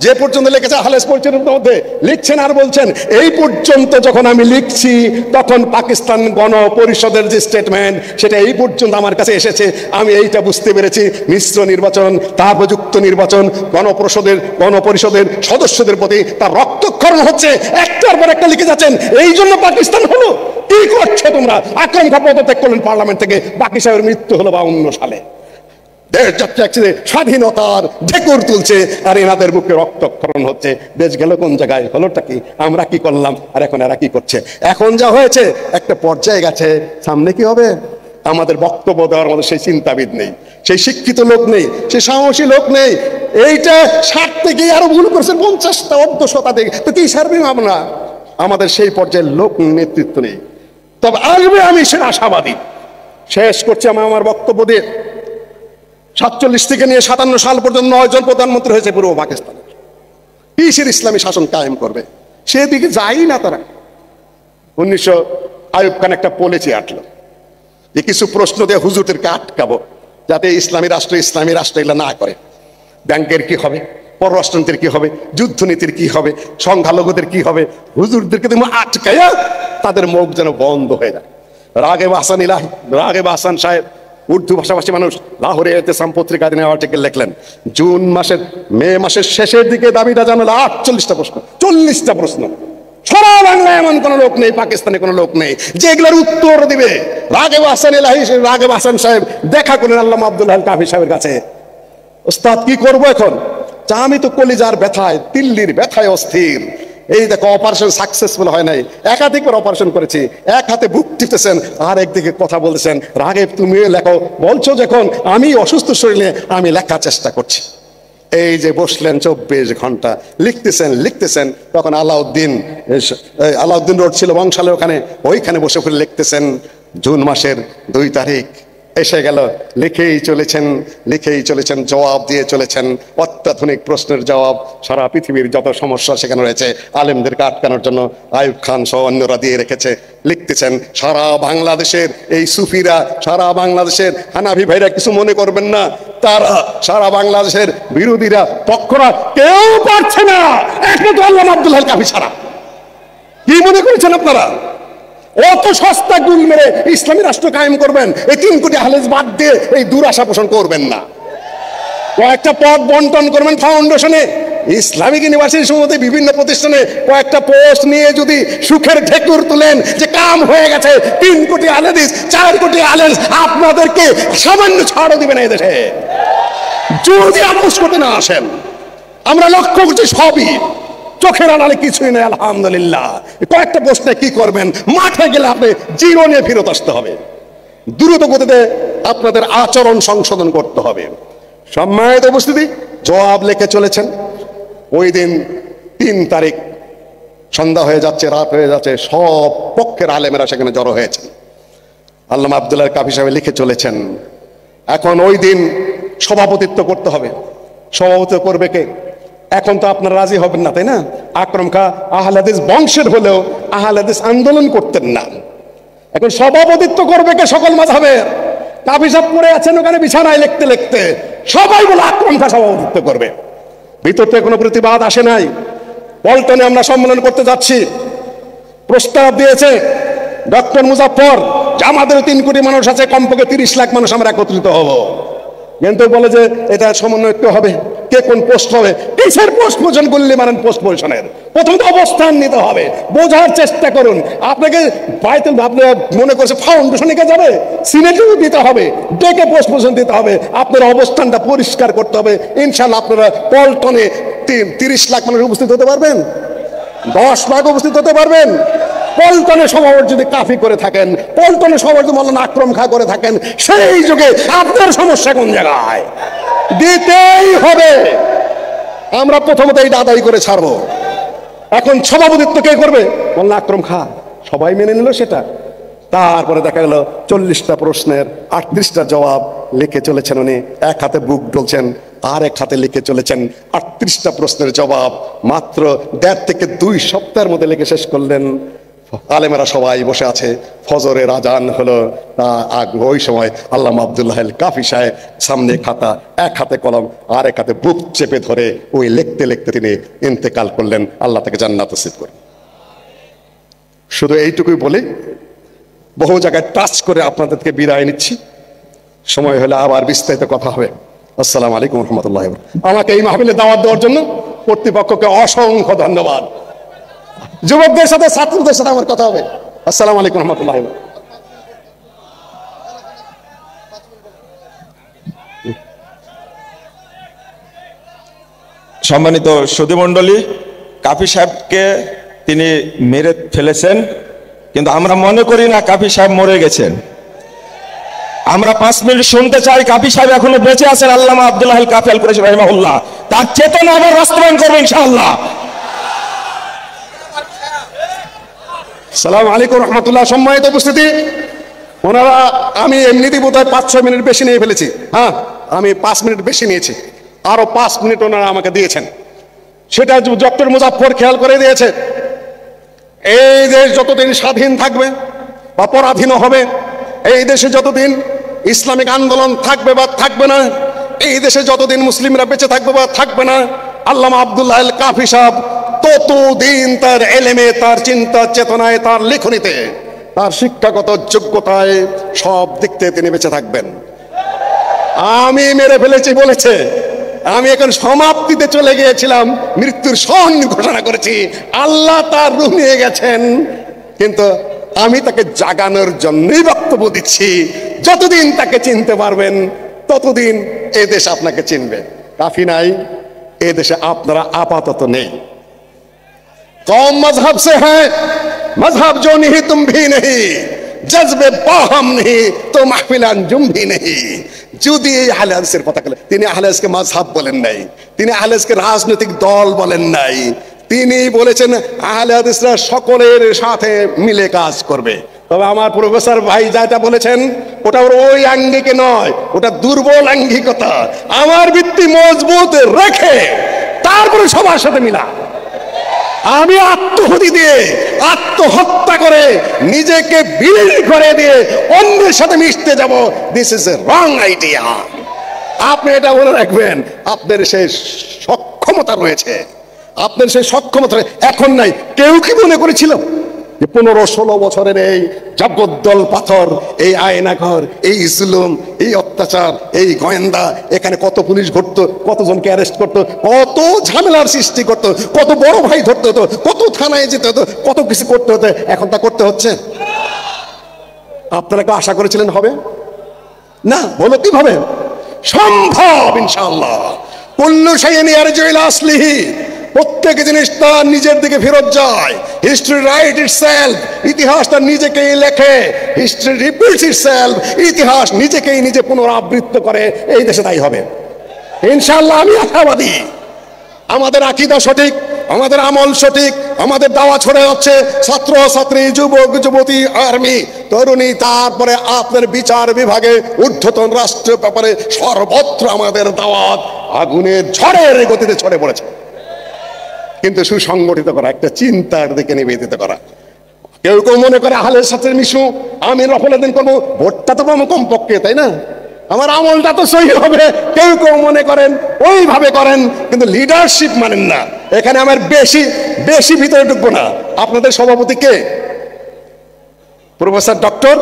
যে পর্যন্ত লিখেছে আহলে হাদিস পরিচয়ের মধ্যে লিখছেন, আর বলছেন এই পর্যন্ত যখন আমি লিখছি তখন পাকিস্তান গণপরিষদের যে স্টেটমেন্ট সেটা এই পর্যন্ত আমার কাছে এসেছে। আমি এইটা বুঝতে পেরেছি, মিশ্র নির্বাচন, তারপর যুক্ত নির্বাচন, গণপরিষদের সদস্যদের প্রতি তার রক্তক্ষরণ হচ্ছে, একটার পর একটা লিখে যাচ্ছেন। এই জন্য পাকিস্তান হলো। কি করছে তোমরা? আকরম খা পদত্যাগ করলেন পার্লামেন্ট থেকে, বাকি সাহেবের মৃত্যু হলো 52 সালে। দেশ যাচ্ছে স্বাধীনতার ঢেকুর তুলছে, আর এনাদের বুকে রক্তক্ষরণ হচ্ছে। দেশ গেল কোন জায়গায়? হলোটা কি? আমরা কি করলাম, আর এখন এরা কি করছে? এখন যা হয়েছে একটা পর্যায়ে গেছে, সামনে কি হবে? আমাদের বক্তব্য দেওয়ার মধ্যে সেই চিন্তাবিদ নেই, সেই শিক্ষিত লোক নেই, সেই সাহসী লোক নেই। এইটা 60 থেকে আরো ভুল করছেন 50টা 100 শতাধিক, তো কি সারবে আমরা? আমাদের সেই পর্যায়ের লোক নেতৃত্ব নেই। তবে আসবে, আমি সেটা আশাবাদী। শেষ করছি আমার বক্তব্য দিয়ে। 47 থেকে নিয়ে 57 সাল পর্যন্ত 9 জন প্রধানমন্ত্রী হয়েছে পূর্ব পাকিস্তানে। কিসের ইসলামী শাসন কায়েম করবে? সেদিকে যাই না তারা। 1900 আইয়ুব খান একটা পলিসি আটলো যে কিছু প্রশ্ন দিয়ে হুজুরদেরকে আটকাবো, যাতে ইসলামী রাষ্ট্র এগুলো না করে। ব্যাংকের কি হবে, পররাষ্ট্রনীতির কি হবে, যুদ্ধনীতির কি হবে, সংখ্যালঘুদের কি হবে, হুজুরদেরকে তুমি আটকাইয়া তাদের মুখ যেন বন্ধ হয়ে যায়। রাগেব হাসান সাহেব উর্দু ভাষাভাষী মানুষ, লাহোরে এতেসাম পত্রিকা দিনে আর্টিকেল লিখলেন, মে মাসের শেষের দিকে দাবিটা জানালো 48টা প্রশ্ন, 40টা প্রশ্ন। সারা বাংলায় এমন কোন লোক নেই, পাকিস্তানে কোনো লোক নেই যেগুলোর উত্তর দিবে। রাগেব হাসান সাহেব দেখা করেন আল্লামা আব্দুল্লাহ আল কাফি সাহেবের কাছে। ওস্তাদ কি করবো এখন? আমি তো কলিজার ব্যথায়, দিল্লির ব্যথায় অস্থির। এই দেখো অপারেশন সাকসেসফুল হয় নাই, একাধিকবার অপারেশন করেছি। এক হাতে বুক টিপতেছেন আর একদিকে কথা বলতেছেন, রাগেব তুমিও লেখো, বলছো যখন আমি অসুস্থ শরীরে আমি লেখার চেষ্টা করছি। এই যে বসলেন 24 ঘন্টা লিখতেছেন। তখন আলাউদ্দিন রোড ছিল বংশালের ওখানে, ওইখানে বসে করে লিখতেছেন। জুন মাসের 2 তারিখ এসে গেল, লিখেই চলেছেন, জবাব দিয়ে চলেছেন। অত্যাধুনিক প্রশ্নের জবাব, সারা পৃথিবীর যত সমস্যা সেখানে রয়েছে আলেমদেরকে আটকানোর জন্য আইয়ুব খান সহ অন্যরা দিয়ে রেখেছে। লিখতেছেন সারা বাংলাদেশের এই সুফিরা, সারা বাংলাদেশের হানাফি ভাইরা কিছু মনে করবেন না, তারা সারা বাংলাদেশের বিরোধীরা পক্ষরা কেউ পারছে না একমাত্র আল্লামা আব্দুল্লাহ আল কাফি ছাড়া। কি মনে করেছেন আপনারা? অত সস্তা গুল মেরে ইসলামী রাষ্ট্র কায়েম করবেন? এই 3 কোটি আহলে হাদিস বাদ দিয়ে এই দুরাশা পোষণ করবেন না। কয়েকটা পদ বন্টন করবেন ফাউন্ডেশনে, ইসলামিক ইউনিভার্সিটির সম্বন্ধে বিভিন্ন প্রতিষ্ঠানে কয়েকটা পোস্ট নিয়ে যদি সুখের ঢেকুর তুলেন যে কাম হয়ে গেছে, 3 কোটি আহলে হাদিস, 4 কোটি আহলে হাদিস, আপনাদেরকে সামান্য ছাড়ও দিবে না এদেশে যদি আপোষ করতে না আসেন। আমরা লক্ষ্য করছি সবই, চোখের আড়ালে কিছুই নেই। আলহামদুলিল্লাহ, কয়েকটা প্রশ্নে কি করবেন? মাঠে গেলে আপনি জিরো নিয়ে ফেরত আসতে হবে। দ্রুত গতিতে আপনাদের আচরণ সংশোধন করতে হবে। সম্মানিত উপস্থিতি, জবাব লিখে চলেছেন। ওই দিন 3 তারিখ সন্ধ্যা হয়ে যাচ্ছে, রাত হয়ে যাচ্ছে, সব পক্ষের আলেমেরা সেখানে জড়ো হয়েছেন। আল্লামা আব্দুল্লাহ আল কাফি সাহেব লিখে চলেছেন। এখন ওই দিন সভাপতিত্ব করতে হবে। সভাপতিত্ব করবে কে? এখন তো আপনারা রাজি হবেন না, তাই না? আকরাম খাঁ আহলে হাদিস বংশের হলেও আহলে হাদিস আন্দোলন করতেন না। এখন সভাপতিত্ব করবে কে সকল মাযহাবের? কাফি সাহেব পড়ে আছেন ওখানে বিছানায় লিখতে লিখতে, সবাই বলে আকরাম খাঁ সভাপতিত্ব করবে। ভিতর থেকে কোনো প্রতিবাদ আসে নাই। পল্টনে আমরা সম্মেলন করতে যাচ্ছি, প্রস্তাব দিয়েছে ডক্টর মুজাফফর যে আমাদের 3 কোটি মানুষ আছে, কমপক্ষে 30 লাখ মানুষ আমরা একত্রিত হব। কিন্তু বলে যে এটা সমন্বয় হবে, কে কোন পোস্ট হবে, কিসের পোস্ট পজিশন করলে মানেন পোস্ট পজিশনের প্রথম তো অবস্থান নিতে হবে, বোঝার চেষ্টা করুন। আপনাকে বাইতুল আপনার মনে করছে ফাউন্ডেশনে কে যাবে, সিনেটেও দিতে হবে, ডেকে পোস্ট পজিশন দিতে হবে, আপনার অবস্থানটা পরিষ্কার করতে হবে। ইনশাআল্লাহ আপনারা পল্টনে 30 লাখ মানুষ উপস্থিত হতে পারবেন, 10 লাখ উপস্থিত হতে পারবেন। পল্টনে সভাপতি যদি কাফি করে থাকেন, পল্টনে সভাপতি মৌলানা আকরাম খাঁ করে থাকেন, সেই যুগে আপনার সমস্যা কোন জায়গায়? দিতেই হবে। আমরা প্রথমত এইটা আদায় করে ছাড়বো। এখন সভাপতিত্ব কে করবে? মৌলানা আকরাম খাঁ। সবাই মেনে নিল সেটা। তারপরে দেখা গেল 40টা প্রশ্নের 38টা জবাব লিখে চলেছেন উনি, এক হাতে বুক ডলছেন আর এক হাতে লিখে চলেছেন। 38টা প্রশ্নের জবাব মাত্র 1.5 থেকে 2 সপ্তাহের মধ্যে লিখে শেষ করলেন। আলেমেরা সবাই বসে আছে, ফজরের আজান হলো। ওই সময় আল্লামা আব্দুল্লাহ আল কাফি সাহেব সামনে খাতা, এক হাতে কলম আর এক হাতে বুক চেপে ধরে ওই লিখতে লিখতে তিনি ইন্তেকাল করলেন। আল্লাহ তাকে জান্নাত নসিব করুন। শুধু এইটুকুই বলি, বহু জায়গায় টাচ করে আপনাদেরকে বিদায় নিচ্ছি। সময় হলে আবার বিস্তারিত কথা হবে। আসসালামু আলাইকুম রহমতুল্লাহ। আমাকে এই মাহফিলে দাওয়াত দেওয়ার জন্য কর্তৃপক্ষকে অসংখ্য ধন্যবাদ। যুবকদের সাথে ছাত্রদের সাথে আমার কথা হবে। আসসালামু আলাইকুম রহমতুল্লাহ। সম্মানিত সুধীমণ্ডলী, কাফি সাহেবকে তিনি মেরে ফেলেছেন, কিন্তু আমরা মনে করি না কাফি সাহেব মরে গেছেন। আমরা 5 মিনিট শুনতে চাই কাফি সাহেব এখনো বেঁচে আছেন। আল্লামা আব্দুল্লাহ আল কাফি আল কুরাইশি রাহিমাহুল্লাহ তার চেতনা আবার বাস্তবায়ন করবে ইনশাআল্লাহ। আসসালামু আলাইকুম রহমতুল্লাহ। সম্মানিত উপস্থিতি, ওনারা আমি এমনিতেই বোধহয় 5-6 মিনিট বেশি নিয়ে ফেলেছি। হ্যাঁ, আমি 5 মিনিট বেশি নিয়েছি, আরো 5 মিনিট ওনারা আমাকে দিয়েছেন। সেটা ডক্টর মুজাফফর খেয়াল করে দিয়েছে। এই দেশ যতদিন স্বাধীন থাকবে বা পরাধীন হবে, এই দেশে যতদিন ইসলামিক আন্দোলন থাকবে বা থাকবে না, এই দেশে যতদিন মুসলিমরা বেঁচে থাকবে বা থাকবে না, আল্লামা আব্দুল্লাহ আল কাফি সাহেব ততদিন তার এলেমে, তার চিন্তা চেতনায়, তার লেখনীতে, তার শিক্ষাগত যোগ্যতায় সব দিক থেকে তিনি বেঁচে থাকবেন। আমি মেরে ফেলেছি বলেছে, আমি এখন সমাপ্তিতে চলে গিয়েছিলাম, মৃত্যুর সন ঘোষণা করেছি। আল্লাহ তার রূহ নিয়ে গেছেন, কিন্তু আমি তাকে জাগানোর জন্যই বক্তব্য দিচ্ছি। যতদিন তাকে চিনতে পারবেন ততদিন এ দেশ আপনাকে চিনবে। কাফি নাই, এ দেশে আপনারা আপাতত নেই। कौम मजहब से है, मजहब जो नहीं तुम भी नहीं, जज्बे बाहम नहीं तो महफिल अंजुम भी नहीं। যদি এই আহলে হাদিসের কথা বলেন, তিনি আহলে হাদিসকে মাযহাব বলেন নাই, তিনি আহলে হাদিসকে রাজনৈতিক দল বলেন নাই, তিনি বলেছেন আহলে হাদিসরা সকলের সাথে মিলে কাজ করবে। তবে আমার প্রফেসর ভাই যেটা বলেছেন ওটা ওই আঙ্গিকে নয়, ওটা দুর্বল আঙ্গিকতা। আমার ভিত্তি মজবুত রেখে তারপরে সবার সাথে মিলা। আমি আত্মহতি দিয়ে, আত্মহত্যা করে, নিজেকে বিলীন করে দিয়ে অন্যের সাথে মিশতে যাব, this is a wrong idea. আপনি এটা মনে রাখবেন, আপনার সেই সক্ষমতা রয়েছে, আপনার সেই সক্ষমতা এখন নাই। কেউ কি মনে করেছিল যে 15-16 বছরের এই জগদ্দল পাথর, এই আয়নাঘর, এই জুলুম, এই অত্যাচার, এই গোয়েন্দা, এখানে কত পুলিশ ঘটতো, কতজনকে অ্যারেস্ট করতো, কত ঝামেলার সৃষ্টি করতো, কত বড় ভাই ধরতে হতো, কত থানায় যেতে হতো, কত কিছু করতে হতো, এখন তা করতে হচ্ছে? আপনারা কি আশা করেছিলেন হবে না? হলো কিভাবে? সম্ভব ইনশাআল্লাহ। কুল্লু শাইইন ইয়ারজিউ ইলা আসলিহি, প্রত্যেক জিনিস তার নিজের দিকে ফেরত যায়। হিস্ট্রি রাইট ইটসেলফ, ইতিহাস তার নিজেকেই লেখে। হিস্ট্রি রিপিটস ইটসেলফ, ইতিহাস নিজেকেই নিজে পুনরাবৃত্ত করে। এই দেশে তাই হবে ইনশাআল্লাহ। আমি আশাবাদী, আমাদের আকীদা সঠিক, আমাদের আমল সঠিক, আমাদের দাওয়া ছড়ে যাচ্ছে ছাত্র ছাত্রী, যুবক যুবতী, আর্মি, তরুণী, তারপরে আপনার বিচার বিভাগে, ঊর্ধ্বতন রাষ্ট্র ব্যাপারে সর্বত্র আমাদের দাওয়াত আগুনের ঝড়ের গতিতে ছড়ে পড়েছে। কিন্তু সুসংগঠিত করা, একটা চিন্তার দিকে নিবেদিত করা। কেউ কেউ মনে করে আহলের সাথে মিশু, আমি রফলাদিন করবো, ভোটটা তো পাবো কমপক্ষে, তাই না, আমার আমলটা তো সহি হবে। কেউ কেউ মনে করেন ওইভাবে করেন, কিন্তু লিডারশিপ মানেন না। এখানে আমার বেশি বেশি ভিতরে ঢুকবো না। আপনাদের সভাপতি কে? Professor doctor.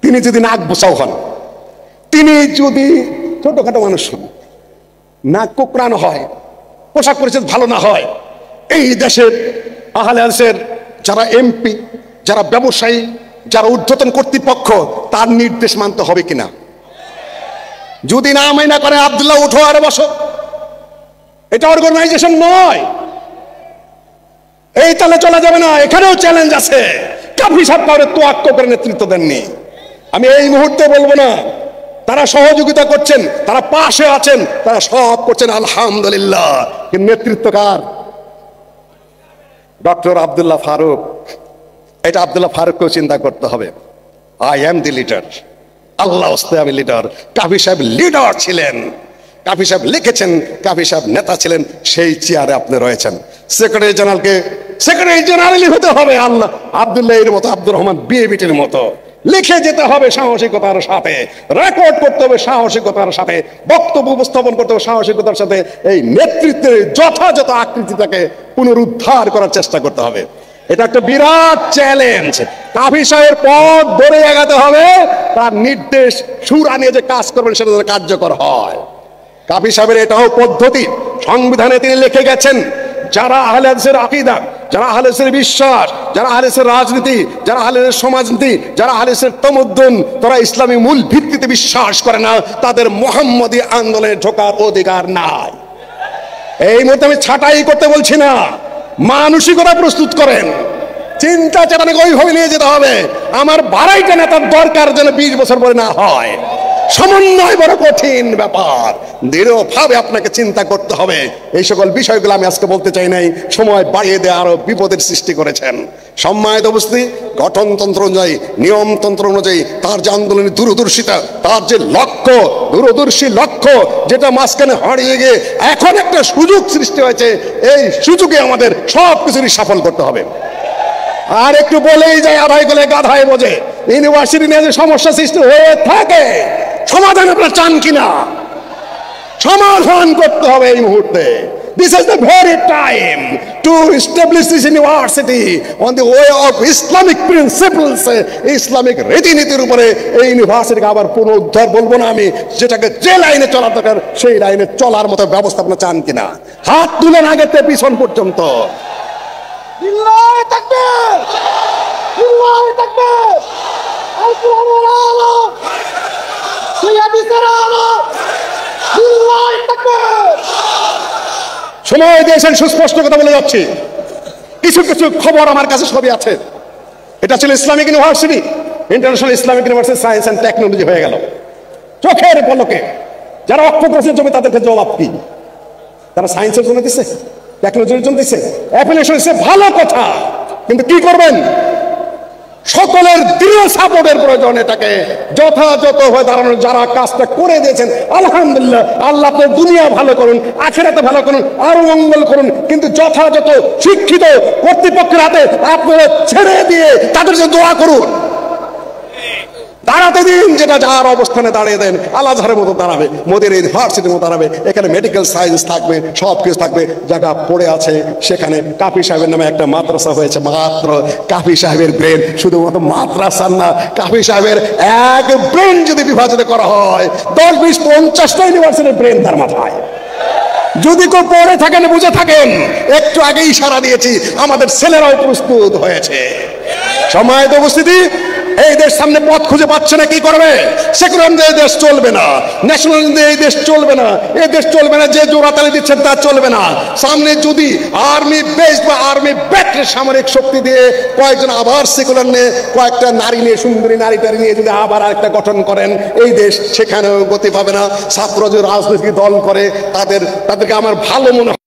তিনি যদি নাক বোসাও হন, তিনি যদি ছোটখাটো মানুষ হন, নাক কোকড়ানো হয়, পোশাক পরিচ্ছদ ভালো না হয়, এই দেশের আহলে হাদিসের যারা এমপি, যারা ব্যবসায়ী, যারা ঊর্ধ্বতন কর্তৃপক্ষ, তার নির্দেশ মানতে হবে কিনা? যদি না মাইনা করে, আব্দুল্লাহ উঠো আর বসো, এটা অর্গানাইজেশন নয়, এই তাহলে চলা যাবে না। এখানেও চ্যালেঞ্জ আছে। কাফি সাহেব কাউরে তোয়াক্ক করে নেতৃত্ব দেননি। আমি এই মুহূর্তে বলবো না, তারা সহযোগিতা করছেন, তারা পাশে আছেন, তারা সব করছেন আলহামদুলিল্লাহ, কিন্তু নেতৃত্ব কার? ডক্টর আব্দুল্লাহ ফারুক। এটা আব্দুল্লাহ ফারুককেও চিন্তা করতে হবে। আই এম দি লিডার, আল্লাহ হস্তে আমি লিডার। কাফি সাহেব লিডার ছিলেন, কাফি সাহেব লিখেছেন, কাফি সাহেব নেতা ছিলেন, সেই চেয়ারে আপনি রয়েছেন। সেক্রেটারি জেনারেলকে সেক্রেটারি জেনারেলই হতে হবে আল্লাহ আব্দুল্লাহ এর মতো, আব্দুর রহমান বিএবিটির মতো। লিখে যেতে হবে সাহসিকতার সাথে, রেকর্ড করতে হবে সাহসিকতার সাথে, বক্তব্য উপস্থাপন করতে হবে সাহসিকতার সাথে। এই নেতৃত্বের যথাযথ আকৃতিটাকে পুনরুদ্ধার করার চেষ্টা করতে হবে। এটা একটা বিরাট চ্যালেঞ্জ। কাফি সাহেবের পথ ধরে এগাতে হবে, তার নির্দেশ সুর আনিয়ে যে কাজ করবেন সেটা যেন কার্যকর হয়। কাফি সাহেবের এটাও পদ্ধতি, সংবিধানে তিনি লিখে গেছেন, যারা আহলে হাদিসের আকীদা, যারা আহলে হাদিসের বিশ্বাস, যারা আহলে হাদিসের রাজনীতি, যারা আহলে হাদিসের সমাজনীতি, যারা আহলে হাদিসের তামাদ্দুন, তারা ইসলামী মূল ভিত্তিতে বিশ্বাস করে না, তাদের মুহাম্মদী আন্দোলনে ঢোকার অধিকার নাই। এই মুহূর্তে আমি ছাঁটাই করতে বলছি না, মানসিকতা প্রস্তুত করেন, চিন্তা চেতনাকে ওইভাবে নিয়ে যেতে হবে। আমার বাড়াইটা নেতার দরকার যেন 20 বছর পরে না হয়। সমন্বয় বড় কঠিন ব্যাপার, দৃঢ়ভাবে আপনাকে চিন্তা করতে হবে। এই সকল বিষয়গুলো আমি আজকে বলতে চাই নাই, সময় বাড়িয়ে দেয় আরো বিপদের সৃষ্টি করেছেন। সম্মানিত উপস্থিতি, গঠনতন্ত্র অনুযায়ী, নিয়মতন্ত্র অনুযায়ী তার যে আন্দোলনের দূরদর্শিতা, তার যে লক্ষ্য, দূরদর্শী লক্ষ্য, যেটা মাঝখানে হারিয়ে গিয়ে এখন একটা সুযোগ সৃষ্টি হয়েছে, এই সুযোগে আমাদের সবকিছুরই সফল করতে হবে। আর একটু বলেই যায়, আধায় গলে গাধায় বোঝে। ইউনিভার্সিটি নিয়ে যে সমস্যা সৃষ্টি হয়ে থাকে, সমাধান আপনারা চান কিনা? সমাধান করতে হবে এই মুহূর্তে। This is the very time to establish this university on the way of Islamic principles, Islamic রীতিনীতির উপরে এই ইউনিভার্সিটিকে আবার পুনরুদ্ধার বলবো না আমি, যেটাকে যে লাইনে চলা দরকার সেই লাইনে চলার মতো ব্যবস্থা আপনারা চান কিনা? হাত তুলেন আগে থেকে পিছন পর্যন্ত। লিল্লাহি তাকবীর, লিল্লাহি তাকবীর, আল কোরআনের আলো, হাদিসের আলো, লিল্লাহি তাকবীর। সময় দিয়েছেন, সুস্পষ্ট কথা বলে যাচ্ছি। কিছু কিছু খবর আমার কাছে সবই আছে। এটা ছিল Islamic university, international Islamic university science and technology হয়ে গেল চোখের পলকে। যারা অক্টোপাসের জমি তাদেরকে জবাব কি? তারা সায়েন্সের জন্য দিচ্ছে, টেকনোলজির জন্য দিচ্ছে, অ্যাপ্লিকেশন দিচ্ছে, ভালো কথা, কিন্তু কি করবেন? সকলের দৃঢ় সাপোর্টের প্রয়োজন। এটাকে যথাযথ হয়ে দাঁড়ানোর যারা কাজটা করে দিয়েছেন, আলহামদুলিল্লাহ, আল্লাহ আপনার দুনিয়া ভালো করুন, আখিরাতে ভালো করুন, আরো মঙ্গল করুন, কিন্তু যথাযথ শিক্ষিত কর্তৃপক্ষের হাতে আপনারা ছেড়ে দিয়ে তাদের জন্য দোয়া করুন। দাঁড়াতে দিন, যেটা যার অবস্থানে দাঁড়িয়ে দেন, আল আজহারের মতো দাঁড়াবে, মোদের ইউনিভার্সিটির মতো দাঁড়াবে, এখানে মেডিকেল সায়েন্স থাকবে, সব কিছু থাকবে। জায়গা পড়ে আছে সেখানে কাফি সাহেবের নামে একটা মাদ্রাসা হয়েছে, মাত্র কাফি সাহেবের ব্রেন, শুধুমাত্র মাদ্রাসা না, কাফি সাহেবের এক ব্রেন যদি বিভাজিত করা হয়, 10, 20, 50টা ইউনিভার্সিটির ব্রেন তার মাথায়। যদি কেউ পড়ে থাকেন, বুঝে থাকেন, একটু আগে ইশারা দিয়েছি, আমাদের ছেলেরাও প্রস্তুত হয়েছে। সম্মানিত উপস্থিতি, এই দেশ সামনে পথ খুঁজে পাচ্ছে না, কি করবে? সেকুলারিজম দিয়ে এই দেশ চলবে না, ন্যাশনালিজম দিয়ে এই দেশ চলবে না, এই দেশ চলবে না, যে জোড়াতালি দিচ্ছেন তা চলবে না। সামনে যদি আর্মি বেস বা আর্মি ব্যাক্ট সামরিক শক্তি দিয়ে কয়েকজন আবার সেকুলার নিয়ে, কয়েকটা নারী নিয়ে, সুন্দরী নারীটারি নিয়ে যদি আবার আরেকটা গঠন করেন, এই দেশ সেখানেও গতি পাবে না। ছাত্র যে রাজনৈতিক দল করে, তাদেরকে আমার ভালো মনে হয়